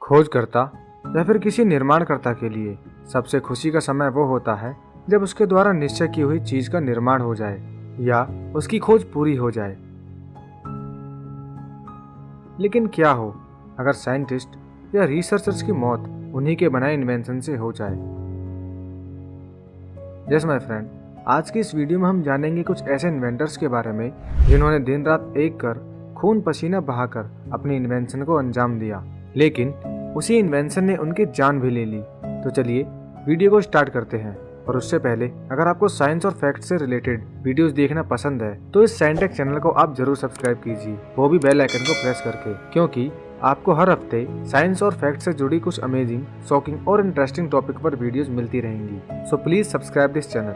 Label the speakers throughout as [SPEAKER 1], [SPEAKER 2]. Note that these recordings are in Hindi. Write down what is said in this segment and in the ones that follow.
[SPEAKER 1] खोजकर्ता या फिर किसी निर्माणकर्ता के लिए सबसे खुशी का समय वो होता है जब उसके द्वारा निश्चय की हुई चीज का निर्माण हो जाए या उसकी खोज पूरी हो जाए। लेकिन क्या हो अगर साइंटिस्ट या रिसर्चर्स की मौत उन्हीं के बनाए इन्वेंशन से हो जाए? यस माय फ्रेंड, आज की इस वीडियो में हम जानेंगे कुछ ऐसे इन्वेंटर्स के बारे में जिन्होंने दिन रात एक कर खून पसीना बहाकर अपनी इन्वेंशन को अंजाम दिया, लेकिन उसी इन्वेंशन ने उनकी जान भी ले ली। तो चलिए वीडियो को स्टार्ट करते हैं। और उससे पहले अगर आपको साइंस और फैक्ट से रिलेटेड वीडियोस देखना पसंद है तो इस साइंटेक चैनल को आप जरूर सब्सक्राइब कीजिए, वो भी बेल आइकन को प्रेस करके, क्योंकि आपको हर हफ्ते साइंस और फैक्ट से जुड़ी कुछ अमेजिंग, शॉकिंग और इंटरेस्टिंग टॉपिक पर वीडियोस मिलती रहेंगी। So please subscribe this channel.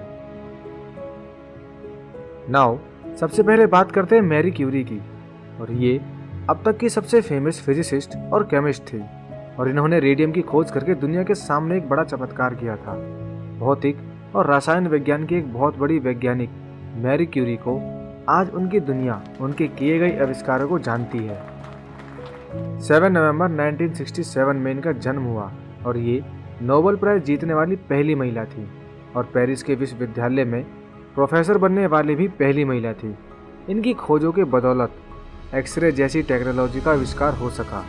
[SPEAKER 1] Now सबसे पहले बात करते हैं मैरी क्यूरी की। और ये अब तक की सबसे फेमस फिजिसिस्ट और केमिस्ट थी और इन्होंने रेडियम की खोज करके दुनिया के सामने एक बड़ा चमत्कार किया था। भौतिक और रसायन विज्ञान की एक बहुत बड़ी वैज्ञानिक मैरी क्यूरी को आज उनकी दुनिया उनके किए गए आविष्कारों को जानती है। 7 नवंबर 1967 में इनका जन्म हुआ और ये नोबेल प्राइज जीतने वाली पहली महिला थी और पेरिस के विश्वविद्यालय में प्रोफेसर बनने वाली भी पहली महिला थी। इनकी खोजों के बदौलत एक्सरे जैसी टेक्नोलॉजी का आविष्कार हो सका।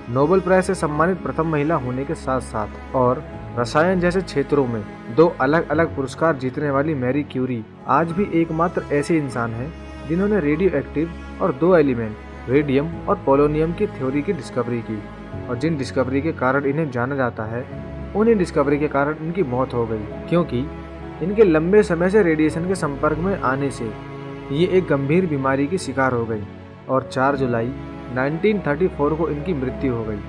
[SPEAKER 1] नोबेल प्राइज से सम्मानित प्रथम महिला होने के साथ साथ और रसायन जैसे क्षेत्रों में 2 अलग अलग पुरस्कार जीतने वाली मैरी क्यूरी आज भी एकमात्र ऐसे इंसान हैं जिन्होंने रेडियो एक्टिव और 2 एलिमेंट रेडियम और पोलोनियम की थ्योरी की डिस्कवरी की। और जिन डिस्कवरी के कारण इन्हें जाना जाता है उन्हीं डिस्कवरी के कारण इनकी मौत हो गई, क्योंकि इनके लंबे समय से रेडिएशन के संपर्क में आने से ये एक गंभीर बीमारी की शिकार हो गई और 4 जुलाई 1934 को इनकी मृत्यु हो गई।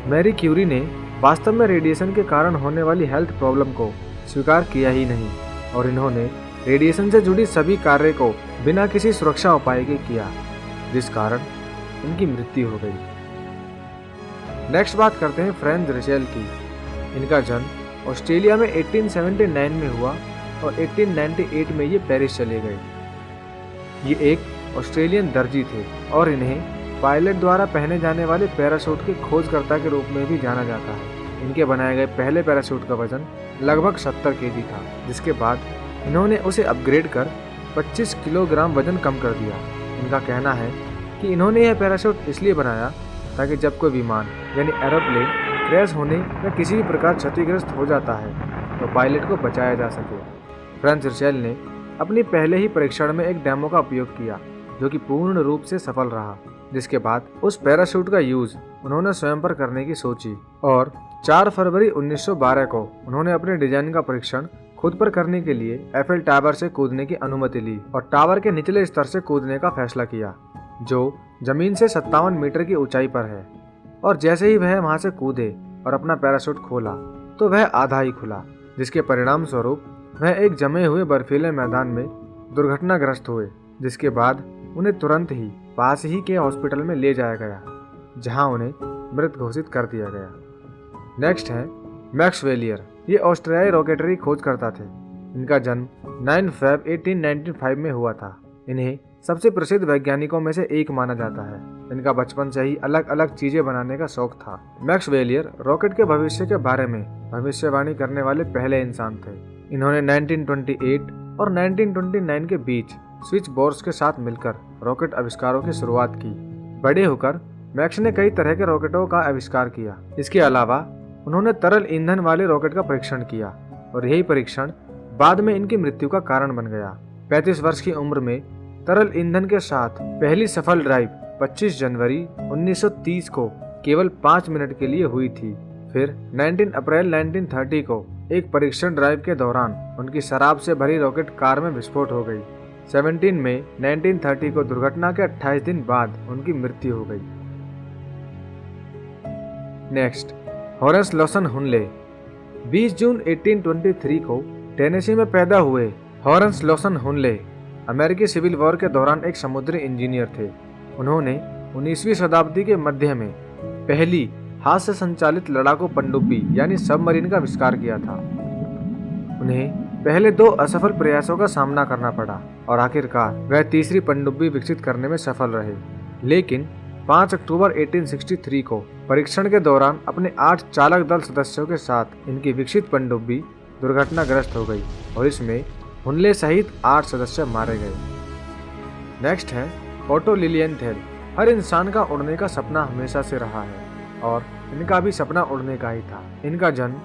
[SPEAKER 1] मैरी क्यूरी ने वास्तव में रेडिएशन के कारण होने वाली हेल्थ प्रॉब्लम को स्वीकार किया ही नहीं और इन्होंने रेडिएशन से जुड़ी सभी कार्य को बिना किसी सुरक्षा उपाय के किया, जिस कारण इनकी मृत्यु हो गई। नेक्स्ट बात करते हैं फ्रैंज रिचेल की। इनका जन्म ऑस्ट्रेलिया में 1879 में हुआ और 1898 में ये पेरिस चले गए। ये एक ऑस्ट्रेलियन दर्जी थे और इन्हें पायलट द्वारा पहने जाने वाले पैराशूट के खोजकर्ता के रूप में भी जाना जाता है। इनके बनाए गए पहले पैराशूट का वजन लगभग 70 केजी था, जिसके बाद इन्होंने उसे अपग्रेड कर 25 किलोग्राम वजन कम कर दिया। इनका कहना है कि इन्होंने यह पैराशूट इसलिए बनाया ताकि जब कोई विमान यानी एरोप्लेन क्रैश होने या किसी भी प्रकार क्षतिग्रस्त हो जाता है तो पायलट को बचाया जा सके। फ्रैंज रिचेल ने अपनी पहले ही परीक्षण में एक डेमो का उपयोग किया जो कि पूर्ण रूप से सफल रहा, जिसके बाद उस पैराशूट का यूज उन्होंने स्वयं पर करने की सोची और 4 फरवरी 1912 को उन्होंने अपने डिजाइन का परीक्षण खुद पर करने के लिए एफिल टावर से कूदने की अनुमति ली और टावर के निचले स्तर से कूदने का फैसला किया, जो जमीन से 57 मीटर की ऊंचाई पर है। और जैसे ही वह वहां से कूदे और अपना पैराशूट खोला तो वह आधा ही खुला, जिसके परिणाम स्वरूप वह एक जमे हुए बर्फीले मैदान में दुर्घटनाग्रस्त हुए, जिसके बाद उन्हें तुरंत ही पास ही के हॉस्पिटल में ले जाया गया, जहां उन्हें मृत घोषित कर दिया गया। नेक्स्ट है मैक्स वेलियर। ये ऑस्ट्रियाई रॉकेटरी खोजकर्ता थे। इनका जन्म 9 फरवरी 1895 में हुआ था। इन्हें सबसे प्रसिद्ध वैज्ञानिकों में से एक माना जाता है। इनका बचपन से ही अलग अलग चीजें बनाने का शौक था। मैक्स वेलियर रॉकेट के भविष्य के बारे में भविष्यवाणी करने वाले पहले इंसान थे। इन्होंने 1928 और 1929 के बीच स्विच बोर्ड्स के साथ मिलकर रॉकेट आविष्कारों की शुरुआत की। बड़े होकर मैक्स ने कई तरह के रॉकेटों का आविष्कार किया। इसके अलावा उन्होंने तरल ईंधन वाले रॉकेट का परीक्षण किया और यही परीक्षण बाद में इनकी मृत्यु का कारण बन गया। 35 वर्ष की उम्र में तरल ईंधन के साथ पहली सफल ड्राइव 25 जनवरी 1930 को केवल 5 मिनट के लिए हुई थी। फिर 19 अप्रैल 1930 को एक परीक्षण ड्राइव के दौरान उनकी शराब से भरी रॉकेट कार में विस्फोट हो गई। 17 मई 1930 को दुर्घटना के 28 दिन बाद उनकी मृत्यु हो गई। Next, Horace Lawson Hunley. 20 जून 1823 को टेनेसी में पैदा हुए हॉरेस लॉसन हुनले अमेरिकी सिविल वॉर के दौरान एक समुद्री इंजीनियर थे। उन्होंने 19वीं शताब्दी के मध्य में पहली हाथ से संचालित लड़ाकू पनडुब्बी यानी सबमरीन का आविष्कार किया था। उन्हें पहले 2 असफल प्रयासों का सामना करना पड़ा और आखिरकार वह तीसरी पनडुब्बी विकसित करने में सफल रहे। लेकिन 5 अक्टूबर 1863 को परीक्षण के दौरान अपने 8 चालक दल सदस्यों के साथ इनकी विकसित पनडुब्बी दुर्घटनाग्रस्त हो गई और इसमें हुनले सहित 8 सदस्य मारे गए। नेक्स्ट है ओटो लिलियनथेल। हर इंसान का उड़ने का सपना हमेशा से रहा है और इनका भी सपना उड़ने का ही था। इनका जन्म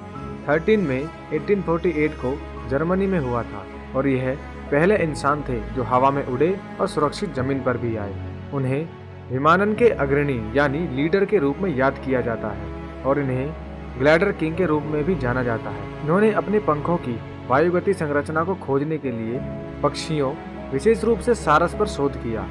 [SPEAKER 1] 13 मई 1848 को जर्मनी में हुआ था और यह पहले इंसान थे जो हवा में उड़े और सुरक्षित जमीन पर भी आए। उन्हें विमानन के अग्रणी यानी लीडर के रूप में याद किया जाता है और इन्हें ग्लाइडर किंग के रूप में भी जाना जाता है। इन्होंने अपने पंखों की वायुगति संरचना को खोजने के लिए पक्षियों, विशेष रूप से सारस पर शोध किया।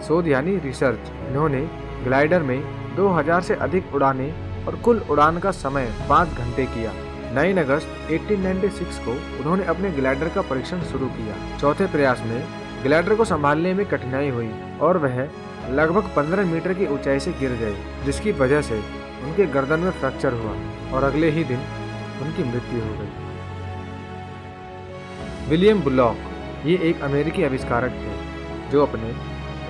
[SPEAKER 1] शोध यानी रिसर्च। इन्होंने ग्लाइडर में 2000 से अधिक उड़ानें और कुल उड़ान का समय 5 घंटे किया। 9 अगस्त 1896 को उन्होंने अपने ग्लाइडर का परीक्षण शुरू किया। चौथे प्रयास में ग्लाइडर को संभालने में कठिनाई हुई और वह लगभग 15 मीटर की ऊंचाई से गिर गए, जिसकी वजह से उनके गर्दन में फ्रैक्चर हुआ और अगले ही दिन उनकी मृत्यु हो गई। विलियम बुलॉक, ये एक अमेरिकी आविष्कारक थे जो अपने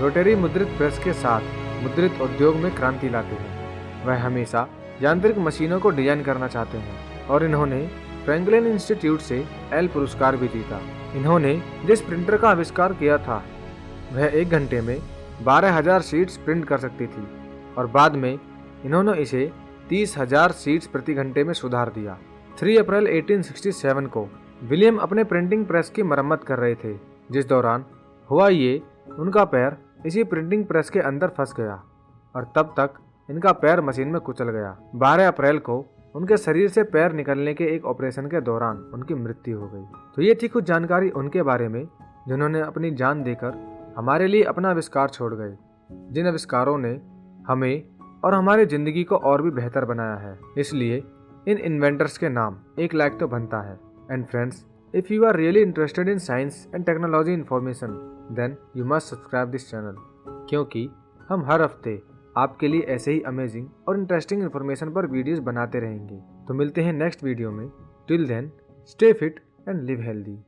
[SPEAKER 1] रोटरी मुद्रित प्रेस के साथ मुद्रित उद्योग में क्रांति लाते हैं। वह हमेशा यांत्रिक मशीनों को डिजाइन करना चाहते हैं और इन्होंने फ्रैंकलिन इंस्टीट्यूट से एल पुरस्कार भी जीता। इन्होंने जिस प्रिंटर का आविष्कार किया था वह 1 घंटे में 12,000 शीट्स प्रिंट कर सकती थी और बाद में इन्होंने इसे 30,000 शीट्स प्रति घंटे में सुधार दिया। 3 अप्रैल 1867 को विलियम अपने प्रिंटिंग प्रेस की मरम्मत कर रहे थे, जिस दौरान हुआ ये उनका पैर इसी प्रिंटिंग प्रेस के अंदर फंस गया और तब तक इनका पैर मशीन में कुचल गया। 12 अप्रैल को उनके शरीर से पैर निकलने के एक ऑपरेशन के दौरान उनकी मृत्यु हो गई। तो ये थी कुछ जानकारी उनके बारे में जिन्होंने अपनी जान देकर हमारे लिए अपना आविष्कार छोड़ गए, जिन आविष्कारों ने हमें और हमारी ज़िंदगी को और भी बेहतर बनाया है। इसलिए इन इन्वेंटर्स के नाम एक लाइक तो बनता है। And friends, if you are really interested in science and technology information then you must subscribe this channel, क्योंकि हम हर हफ्ते आपके लिए ऐसे ही अमेजिंग और इंटरेस्टिंग इन्फॉर्मेशन पर वीडियोस बनाते रहेंगे। तो मिलते हैं नेक्स्ट वीडियो में। Till then stay fit and live healthy.